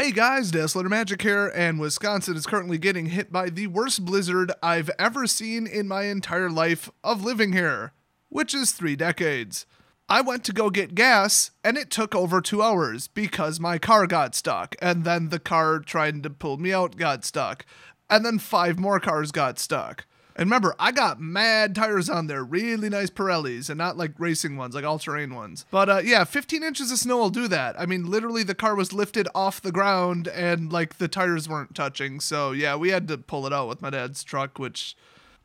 Hey guys, Dazzler Magic here, and Wisconsin is currently getting hit by the worst blizzard I've ever seen in my entire life of living here, which is 3 decades. I went to go get gas, and it took over 2 hours because my car got stuck, and then the car trying to pull me out got stuck, and then 5 more cars got stuck. And remember, I got mad tires on there, really nice Pirellis, and not like racing ones, like all-terrain ones. But yeah, 15 inches of snow will do that. I mean, literally the car was lifted off the ground and like the tires weren't touching. So yeah, we had to pull it out with my dad's truck, which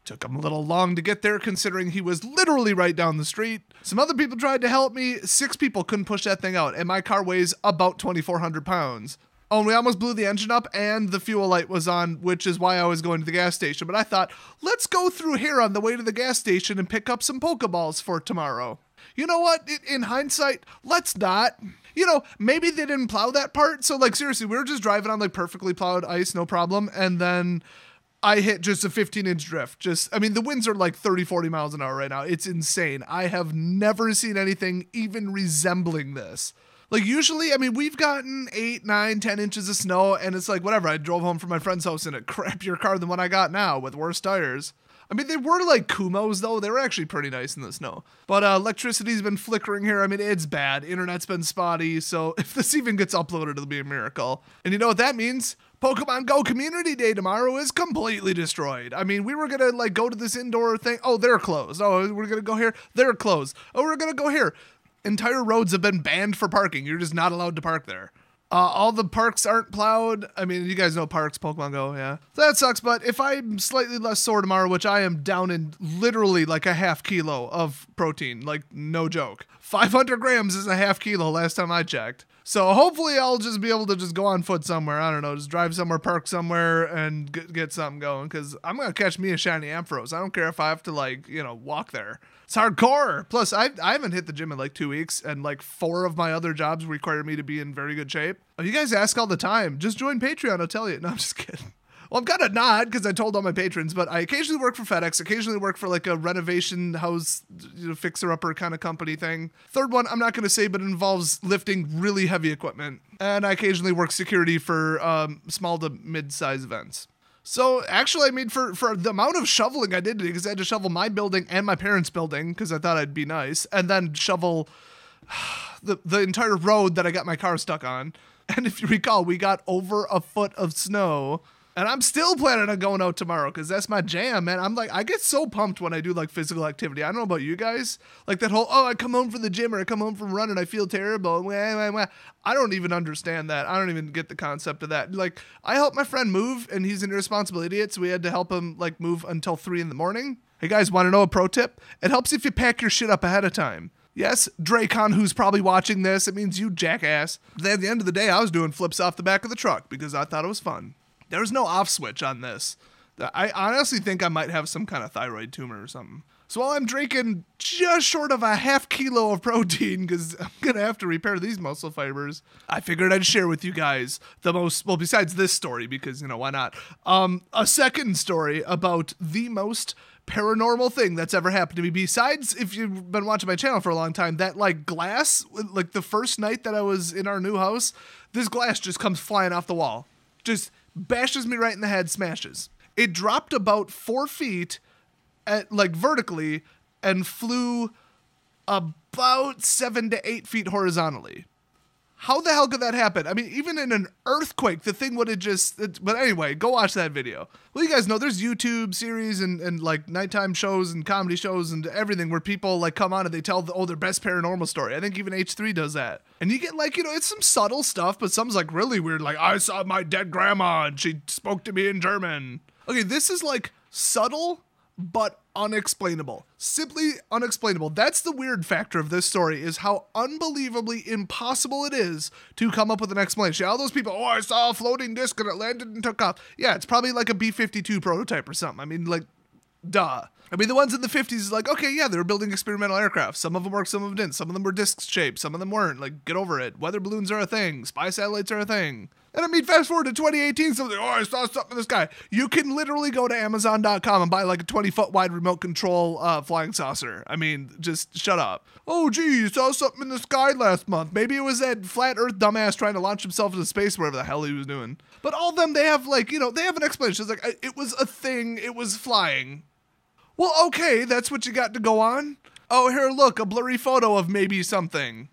took him a little long to get there considering he was literally right down the street. Some other people tried to help me. 6 people couldn't push that thing out, and my car weighs about 2,400 pounds. Oh, and we almost blew the engine up and the fuel light was on, which is why I was going to the gas station. But I thought, let's go through here on the way to the gas station and pick up some Pokeballs for tomorrow. You know what? In hindsight, let's not. You know, maybe they didn't plow that part. So like seriously, we were just driving on like perfectly plowed ice, no problem. And then I hit just a 15-inch drift. I mean, the winds are like 30, 40 miles an hour right now. It's insane. I have never seen anything even resembling this. Like usually, I mean, we've gotten 8, 9, 10 inches of snow and it's like, whatever. I drove home from my friend's house in a crappier car than what I got now with worse tires. I mean, they were like Kumos though. They were actually pretty nice in the snow. But electricity's been flickering here. I mean, it's bad. Internet's been spotty. So if this even gets uploaded, it'll be a miracle. And you know what that means? Pokemon Go Community Day tomorrow is completely destroyed. I mean, we were going to like go to this indoor thing. Oh, they're closed. Oh, we're going to go here. They're closed. Oh, we're going to go here. Entire roads have been banned for parking. You're just not allowed to park there. All the parks aren't plowed. I mean, you guys know parks, Pokemon Go, yeah. So that sucks, but if I'm slightly less sore tomorrow, which I am down in literally like a half kilo of protein, like no joke. 500 grams is a half kilo last time I checked. So hopefully I'll just be able to just go on foot somewhere. I don't know, just drive somewhere, park somewhere, and get something going. Because I'm going to catch me a shiny Ampharos. I don't care if I have to, like, you know, walk there. It's hardcore. Plus, I haven't hit the gym in like 2 weeks, and like 4 of my other jobs require me to be in very good shape. Oh, you guys ask all the time. Just join Patreon, I'll tell you. No, I'm just kidding. Well, I'm kind of not because I told all my patrons, but I occasionally work for FedEx, occasionally work for like a renovation house, you know, fixer-upper kind of company thing. Third one, I'm not going to say, but it involves lifting really heavy equipment. And I occasionally work security for small to mid-size events. So actually, I mean, for the amount of shoveling I did today, because I had to shovel my building and my parents' building because I thought I'd be nice, and then shovel the entire road that I got my car stuck on. And if you recall, we got over a foot of snow. And I'm still planning on going out tomorrow because that's my jam, man. I'm like, I get so pumped when I do like physical activity. I don't know about you guys. Like that whole, oh, I come home from the gym or I come home from running, I feel terrible. I don't even understand that. I don't even get the concept of that. Like, I helped my friend move and he's an irresponsible idiot. So we had to help him like move until 3 a.m. Hey guys, want to know a pro tip? It helps if you pack your shit up ahead of time. Yes, Dracon, who's probably watching this, it means you jackass. Then at the end of the day, I was doing flips off the back of the truck because I thought it was fun. There's no off switch on this. I honestly think I might have some kind of thyroid tumor or something. So while I'm drinking just short of a half kilo of protein, because I'm going to have to repair these muscle fibers, I figured I'd share with you guys the most, well, besides this story, because, you know, why not? A second story about the most paranormal thing that's ever happened to me. Besides, if you've been watching my channel for a long time, that like glass, like the first night that I was in our new house, this glass just comes flying off the wall. Just bashes me right in the head, smashes. It dropped about 4 feet at like vertically and flew about 7 to 8 feet horizontally. How the hell could that happen? I mean, even in an earthquake, the thing would have just... But anyway, go watch that video. Well, you guys know there's YouTube series and like nighttime shows and comedy shows and everything where people like come on and they tell their best paranormal story. I think even H3 does that. And you get like, you know, it's some subtle stuff, but some's like really weird. Like, I saw my dead grandma and she spoke to me in German. Okay, this is like subtle, but unexplainable. Simply unexplainable. That's the weird factor of this story, is how unbelievably impossible it is to come up with an explanation. All those people, oh, I saw a floating disc and it landed and took off. Yeah, it's probably like a B-52 prototype or something. I mean, like, duh. I mean, the ones in the 50s is like, okay, yeah, they were building experimental aircraft. Some of them worked, some of them didn't. Some of them were disc shaped, some of them weren't. Like, get over it. Weather balloons are a thing. Spy satellites are a thing. And I mean, fast forward to 2018, something, oh, I saw something in the sky. You can literally go to Amazon.com and buy like a 20-foot wide remote control flying saucer. I mean, just shut up. Oh, gee, you saw something in the sky last month. Maybe it was that flat earth dumbass trying to launch himself into space, whatever the hell he was doing. But all of them, they have like, they have an explanation. It's like, it was a thing. It was flying. Well, okay, that's what you got to go on. Oh, here, look, a blurry photo of maybe something.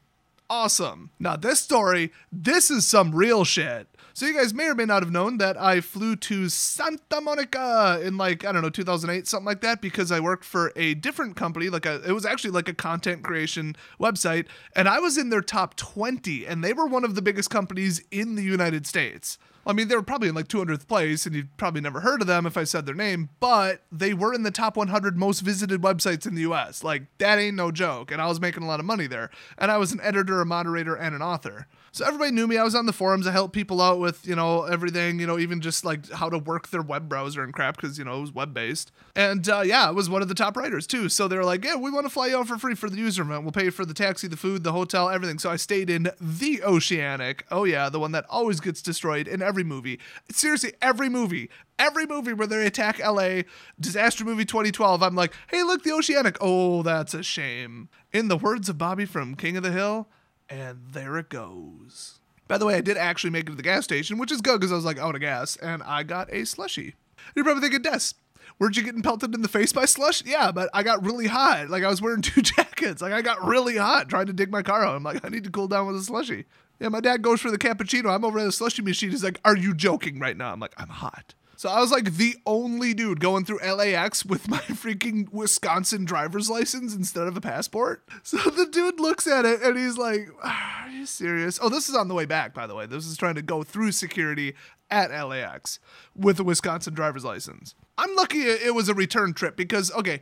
Awesome. Now, this story, this is some real shit. So you guys may or may not have known that I flew to Santa Monica in 2008, something like that, because I worked for a different company. It was actually like a content creation website, and I was in their top 20, and they were one of the biggest companies in the United States. I mean, they were probably in 200th place, and you'd probably never heard of them if I said their name, but they were in the top 100 most visited websites in the U.S. That ain't no joke, and I was making a lot of money there. And I was an editor, a moderator, and an author. So everybody knew me. I was on the forums. I helped people out with, everything, even just how to work their web browser and crap because, it was web-based. And, I was one of the top writers, too. So they were like, yeah, we want to fly you out for free for the user event. We'll pay you for the taxi, the food, the hotel, everything. So I stayed in the Oceanic. Oh, yeah, the one that always gets destroyed in every movie. Seriously, every movie where they attack LA, Disaster Movie 2012, I'm like, hey, look, the Oceanic. Oh, that's a shame. In the words of Bobby from King of the Hill, and there it goes. By the way, I did actually make it to the gas station, which is good because I was out of gas, and I got a slushie. You're probably thinking, Des, weren't you getting pelted in the face by slush? Yeah, but I got really hot. I was wearing 2 jackets. I got really hot trying to dig my car out. I'm like, I need to cool down with a slushie. Yeah, my dad goes for the cappuccino. I'm over at the slushie machine. He's like, are you joking right now? I'm like, I'm hot. So I was the only dude going through LAX with my freaking Wisconsin driver's license instead of a passport. So the dude looks at it and he's like, are you serious? Oh, this is on the way back, by the way. This is trying to go through security at LAX with a Wisconsin driver's license. I'm lucky it was a return trip because, okay,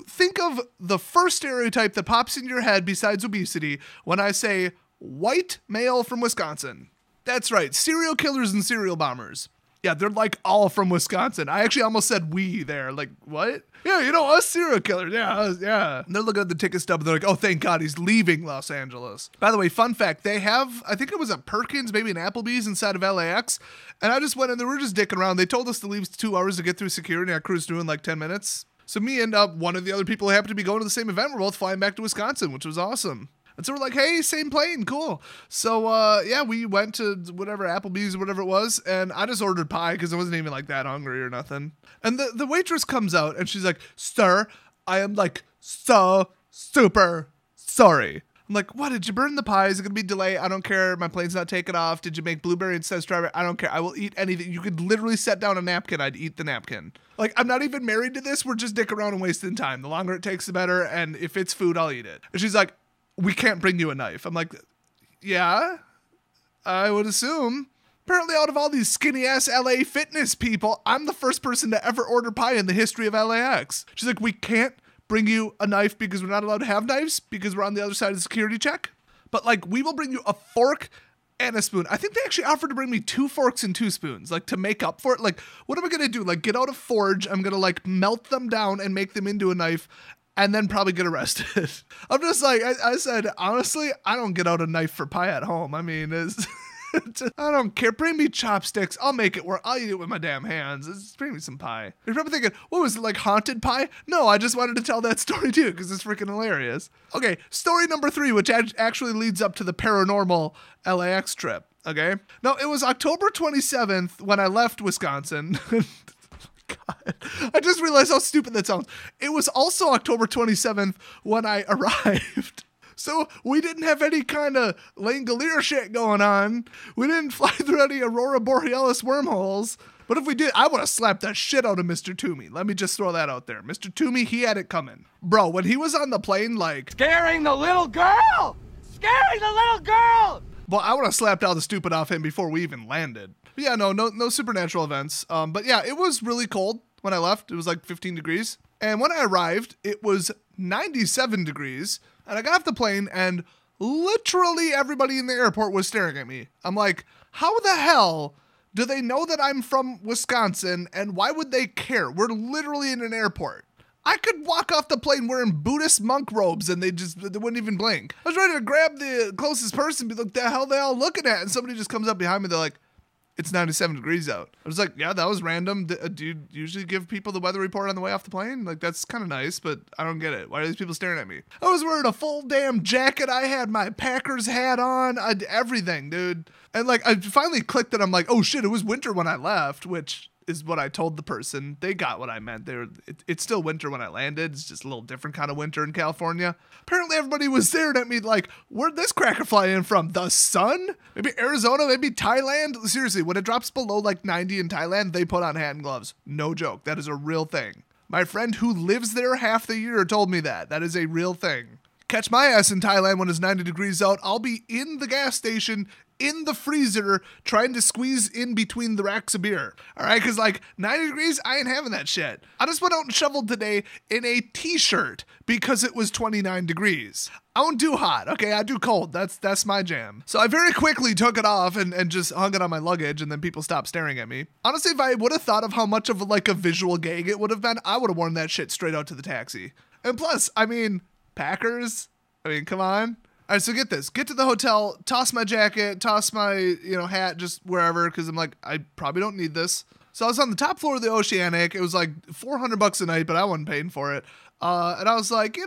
think of the first stereotype that pops in your head besides obesity when I say white male from Wisconsin. That's right, serial killers and serial bombers. Yeah, they're all from Wisconsin. I actually almost said we there. What? Yeah, us serial killers. Yeah, yeah. And they're looking at the ticket stub and they're like, oh, thank God he's leaving Los Angeles. By the way, fun fact, they have, I think it was a Perkins, maybe an Applebee's inside of LAX. And I just went in there, we were just dicking around. They told us to leave 2 hours to get through security. I cruised through in 10 minutes. So me and one of the other people who happened to be going to the same event were both flying back to Wisconsin, which was awesome. And so we're like, hey, same plane, cool. So, we went to whatever, Applebee's or whatever it was, and I just ordered pie because I wasn't even that hungry or nothing. And the waitress comes out, and she's like, sir, I am so super sorry. I'm like, what, did you burn the pie? Is it going to be delayed? I don't care. My plane's not taking off. Did you make blueberry instead of strawberry? I don't care. I will eat anything. You could literally set down a napkin. I'd eat the napkin. I'm not even married to this. We're just dicking around and wasting time. The longer it takes, the better. And if it's food, I'll eat it. And she's like, we can't bring you a knife. I'm like, yeah, I would assume. Apparently out of all these skinny ass LA fitness people, I'm the first person to ever order pie in the history of LAX. She's like, we can't bring you a knife because we're not allowed to have knives because we're on the other side of the security check. But we will bring you a fork and a spoon. I think they actually offered to bring me 2 forks and 2 spoons, to make up for it. What am I going to do? Get out a forge. I'm going to melt them down and make them into a knife and then probably get arrested. I'm just I said, honestly, I don't get out a knife for pie at home. I mean, I don't care. Bring me chopsticks. I'll make it work. I'll eat it with my damn hands. Just bring me some pie. You're probably thinking, what was it, haunted pie? No, I just wanted to tell that story too because it's freaking hilarious. Okay, story number 3, which actually leads up to the paranormal LAX trip. Okay, now it was October 27th when I left Wisconsin. God. I just realized how stupid that sounds. It was also October 27th when I arrived. So we didn't have any kind of Langolier shit going on. We didn't fly through any Aurora Borealis wormholes. But if we did, I would have slapped the shit out of Mr. Toomey. Let me just throw that out there. Mr. Toomey, he had it coming. Bro, when he was on the plane, scaring the little girl! Scaring the little girl! Well, I would have slapped all the stupid off him before we even landed. But yeah, no supernatural events. But yeah, it was really cold when I left. It was 15 degrees. And when I arrived, it was 97 degrees. And I got off the plane and literally everybody in the airport was staring at me. I'm like, how the hell do they know that I'm from Wisconsin and why would they care? We're literally in an airport. I could walk off the plane wearing Buddhist monk robes and they wouldn't even blink. I was ready to grab the closest person and be like, the hell they all looking at? And somebody just comes up behind me. They're like, it's 97 degrees out. I was like, yeah, that was random. Do you usually give people the weather report on the way off the plane? Like, that's kind of nice, but I don't get it. Why are these people staring at me? I was wearing a full damn jacket. I had my Packers hat on. I did everything, dude. And like, I finally clicked it. I'm like, oh shit, it was winter when I left, which is what I told the person. They got what I meant. It's still winter when I landed. It's just a little different kind of winter in California. Apparently everybody was staring at me like, where'd this cracker fly in from? The sun? Maybe Arizona? Maybe Thailand? Seriously, when it drops below like 90 in Thailand, they put on hat and gloves. No joke. That is a real thing. My friend who lives there half the year told me that. That is a real thing. Catch my ass in Thailand when it's 90 degrees out. I'll be in the gas station in the freezer trying to squeeze in between the racks of beer. All right, because like 90 degrees, I ain't having that shit. I just went out and shoveled today in a t-shirt because it was 29 degrees. I don't do hot, okay? I do cold. That's my jam. So I very quickly took it off and just hung it on my luggage, and then people stopped staring at me. Honestly, if I would have thought of how much of like a visual gag it would have been, I would have worn that shit straight out to the taxi. And plus, I mean, Packers? I mean, come on. All right, so get this. Get to the hotel, toss my jacket, toss my, hat just wherever, because I'm like, I probably don't need this. So I was on the top floor of the Oceanic. It was like $400 a night, but I wasn't paying for it. And I was like,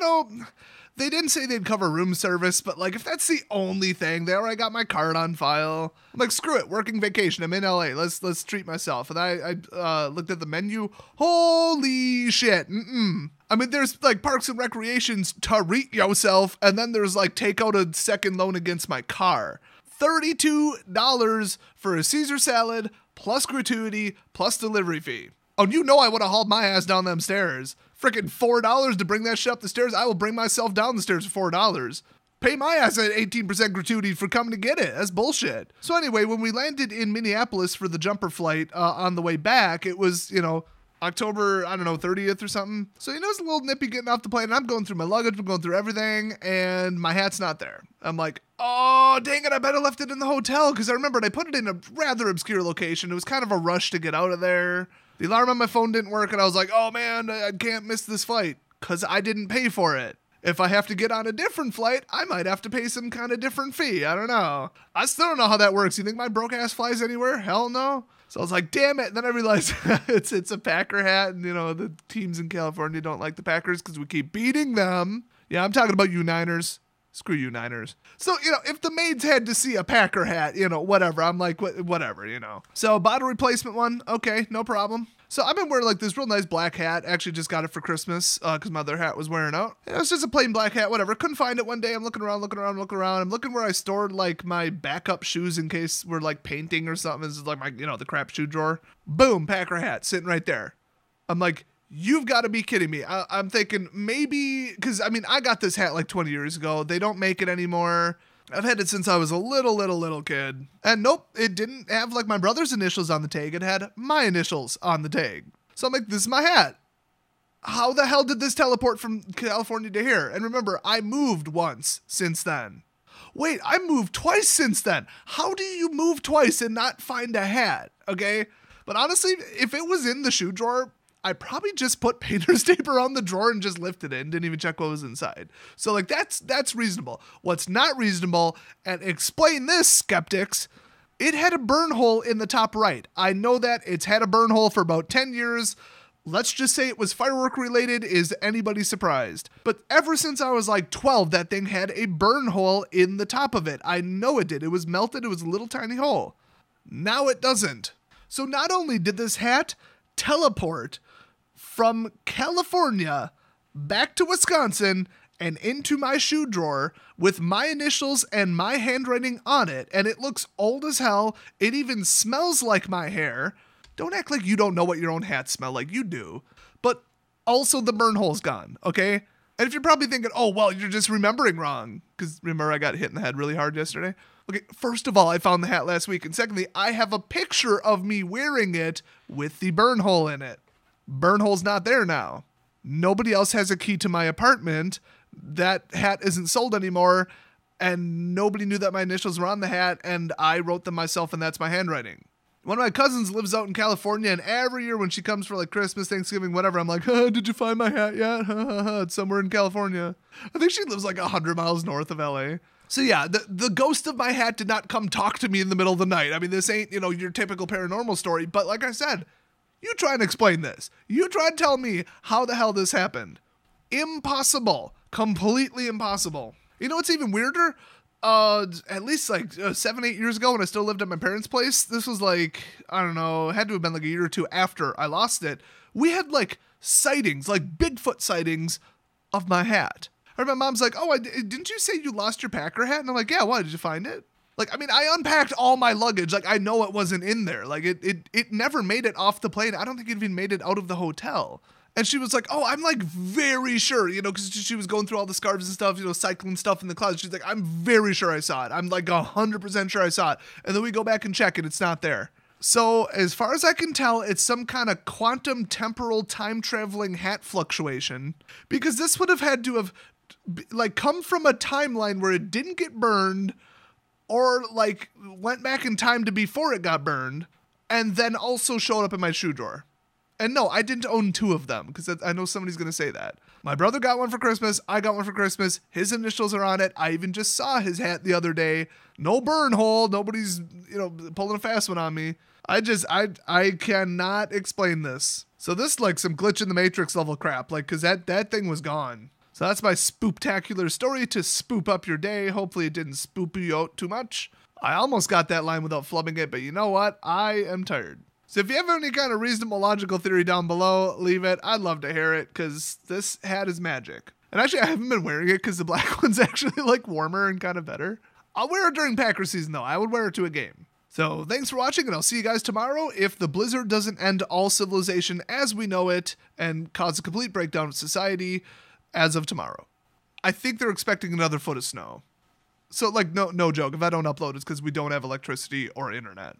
they didn't say they'd cover room service, but like, if that's the only thing, they already got my card on file. I'm like, screw it, working vacation. I'm in LA. Let's treat myself. And I looked at the menu. Holy shit. I mean, there's like Parks and Recreations to treat yourself, and then there's like take out a second loan against my car. $32 for a Caesar salad, plus gratuity, plus delivery fee. Oh, I would have hauled my ass down them stairs. Freaking $4 to bring that shit up the stairs. I will bring myself down the stairs for $4. Pay my ass at 18% gratuity for coming to get it. That's bullshit. So anyway, when we landed in Minneapolis for the jumper flight on the way back, it was, October, 30th or something. So, it's a little nippy getting off the plane. And I'm going through my luggage, I'm going through everything, and my hat's not there. I'm like, oh, dang it, I better left it in the hotel, because I remembered I put it in a rather obscure location. It was kind of a rush to get out of there. The alarm on my phone didn't work, and I was like, oh man, I can't miss this flight, because I didn't pay for it. If I have to get on a different flight, I might have to pay some kind of different fee. I don't know. I still don't know how that works. You think my broke ass flies anywhere? Hell no. So I was like, damn it. And then I realized it's a Packer hat. And, the teams in California don't like the Packers because we keep beating them. Yeah, I'm talking about you Niners. Screw you Niners. So, if the maids had to see a Packer hat, whatever. I'm like, whatever, So bottle replacement one. Okay, no problem. So I've been wearing like this real nice black hat. Actually just got it for Christmas because my other hat was wearing out. It was just a plain black hat, whatever. Couldn't find it one day. I'm looking around. I'm looking where I stored like my backup shoes in case we're like painting or something. This is like my, the crap shoe drawer. Boom, Packer hat sitting right there. I'm like, you've got to be kidding me. I'm thinking maybe, because I got this hat like 20 years ago. They don't make it anymore. I've had it since I was a little kid. And nope, it didn't have like my brother's initials on the tag. It had my initials on the tag. So I'm like, this is my hat. How the hell did this teleport from California to here? And remember, I moved once since then. Wait, I moved twice since then. How do you move twice and not find a hat? Okay. But honestly, if it was in the shoe drawer, I probably just put painter's tape around the drawer and just lifted it and didn't even check what was inside. So like that's reasonable. What's not reasonable, and explain this, skeptics, it had a burn hole in the top right. I know that it's had a burn hole for about 10 years. Let's just say it was firework related. Is anybody surprised? But ever since I was like 12, that thing had a burn hole in the top of it. I know it did. It was melted. It was a little tiny hole. Now it doesn't. So not only did this hat teleport from California back to Wisconsin and into my shoe drawer with my initials and my handwriting on it, and it looks old as hell. It even smells like my hair. Don't act like you don't know what your own hats smell like. You do. But also the burn hole's gone, okay? And if you're probably thinking, oh, well, you're just remembering wrong, because remember I got hit in the head really hard yesterday? Okay, first of all, I found the hat last week, and secondly, I have a picture of me wearing it with the burn hole in it. Burn hole's not there now. Nobody else has a key to my apartment. That hat isn't sold anymore, and nobody knew that my initials were on the hat, and I wrote them myself, and that's my handwriting. One of my cousins lives out in California, and every year when she comes for like Christmas, Thanksgiving, whatever, I'm like, did you find my hat yet? It's somewhere in California. I think she lives like 100 miles north of LA. So yeah, the ghost of my hat did not come talk to me in the middle of the night. I mean, this ain't, your typical paranormal story, but like I said, you try and explain this. You try and tell me how the hell this happened. Impossible. Completely impossible. You know what's even weirder? At least like 7-8 years ago when I still lived at my parents' place, this was like, I don't know, had to have been like a year or two after I lost it. We had like sightings, like Bigfoot sightings of my hat. I remember my mom's like, didn't you say you lost your Packer hat? And I'm like, yeah, why? Did you find it? Like, I mean, I unpacked all my luggage. Like, I know it wasn't in there. Like, it never made it off the plane. I don't think it even made it out of the hotel. And she was like, I'm like very sure, because she was going through all the scarves and stuff, cycling stuff in the closet. She's like, I'm very sure I saw it. I'm like 100% sure I saw it. And then we go back and check it. It's not there. So as far as I can tell, it's some kind of quantum temporal time traveling hat fluctuation, because this would have had to have like come from a timeline where it didn't get burned or like went back in time to before it got burned and then also showed up in my shoe drawer. And no, I didn't own 2 of them because I know somebody's going to say that. My brother got one for Christmas. I got one for Christmas. His initials are on it. I even just saw his hat the other day. No burn hole. Nobody's, pulling a fast one on me. I cannot explain this. So this like some glitch in the Matrix level crap, like, cause that thing was gone. So that's my spooptacular story to spoop up your day. Hopefully it didn't spoop you out too much. I almost got that line without flubbing it, but you know what? I am tired. So if you have any kind of reasonable logical theory down below, leave it. I'd love to hear it because this hat is magic. And actually, I haven't been wearing it because the black one's actually like warmer and kind of better. I'll wear it during Packer season though. I would wear it to a game. So thanks for watching, and I'll see you guys tomorrow if the blizzard doesn't end all civilization as we know it and cause a complete breakdown of society as of tomorrow. I think they're expecting another foot of snow. So like no joke, if I don't upload it's because we don't have electricity or internet.